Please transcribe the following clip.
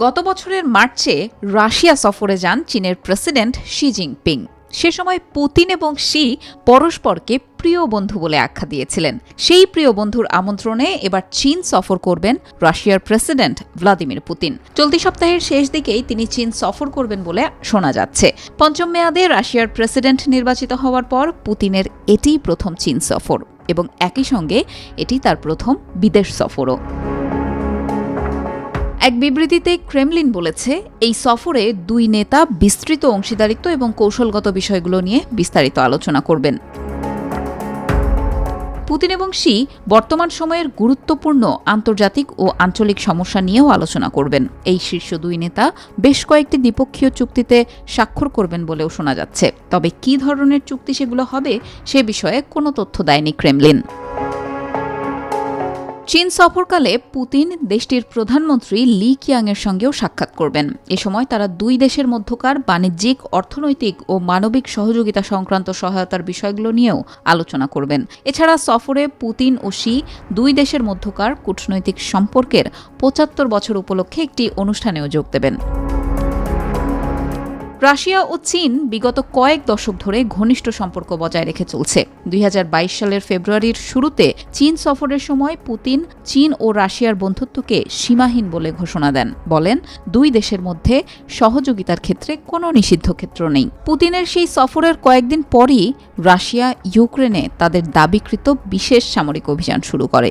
গত বছরের মার্চে রাশিয়া সফরে যান চীনের প্রেসিডেন্ট শি জিনপিং। সে সময় পুতিন এবং শি পরস্পরকে প্রিয় বন্ধু বলে আখ্যা দিয়েছিলেন। সেই প্রিয় বন্ধুর আমন্ত্রণে এবার চীন সফর করবেন রাশিয়ার প্রেসিডেন্ট ভ্লাদিমির পুতিন। চলতি সপ্তাহের শেষ দিকেই তিনি চীন সফর করবেন বলে শোনা যাচ্ছে। পঞ্চম মেয়াদে রাশিয়ার প্রেসিডেন্ট নির্বাচিত হওয়ার পর পুতিনের এটিই প্রথম চীন সফর এবং একই সঙ্গে এটি তার প্রথম বিদেশ সফরও। এক বিবৃতিতে ক্রেমলিন বলেছে, এই সফরে দুই নেতা বিস্তৃত অংশীদারিত্ব এবং কৌশলগত বিষয়গুলো নিয়ে বিস্তারিত আলোচনা করবেন। পুতিন এবং শি বর্তমান সময়ের গুরুত্বপূর্ণ আন্তর্জাতিক ও আঞ্চলিক সমস্যা নিয়েও আলোচনা করবেন। এই শীর্ষ দুই নেতা বেশ কয়েকটি দ্বিপক্ষীয় চুক্তিতে স্বাক্ষর করবেন বলেও শোনা যাচ্ছে। তবে কী ধরনের চুক্তি সেগুলো হবে সে বিষয়ে কোনো তথ্য দেয়নি ক্রেমলিন। চীন সফরকালে পুতিন দেশটির প্রধানমন্ত্রী লি কিয়াংয়ের সঙ্গেও সাক্ষাৎ করবেন। এ সময় তারা দুই দেশের মধ্যকার বাণিজ্যিক, অর্থনৈতিক ও মানবিক সহযোগিতা সংক্রান্ত সহায়তার বিষয়গুলো নিয়েও আলোচনা করবেন। এছাড়া সফরে পুতিন ও শি দুই দেশের মধ্যকার কূটনৈতিক সম্পর্কের ৭৫ বছর উপলক্ষে একটি অনুষ্ঠানেও যোগ দেবেন। রাশিয়া ও চীন বিগত কয়েক দশক ধরে ঘনিষ্ঠ সম্পর্ক বজায় রেখে চলছে। ২০২২ সালের ফেব্রুয়ারির শুরুতে চীন সফরের সময় পুতিন চীন ও রাশিয়ার বন্ধুত্বকে সীমাহীন বলে ঘোষণা দেন। বলেন, দুই দেশের মধ্যে সহযোগিতার ক্ষেত্রে কোনো নিষিদ্ধ ক্ষেত্র নেই। পুতিনের সেই সফরের কয়েকদিন পরই রাশিয়া ইউক্রেনে তাদের দাবিকৃত বিশেষ সামরিক অভিযান শুরু করে।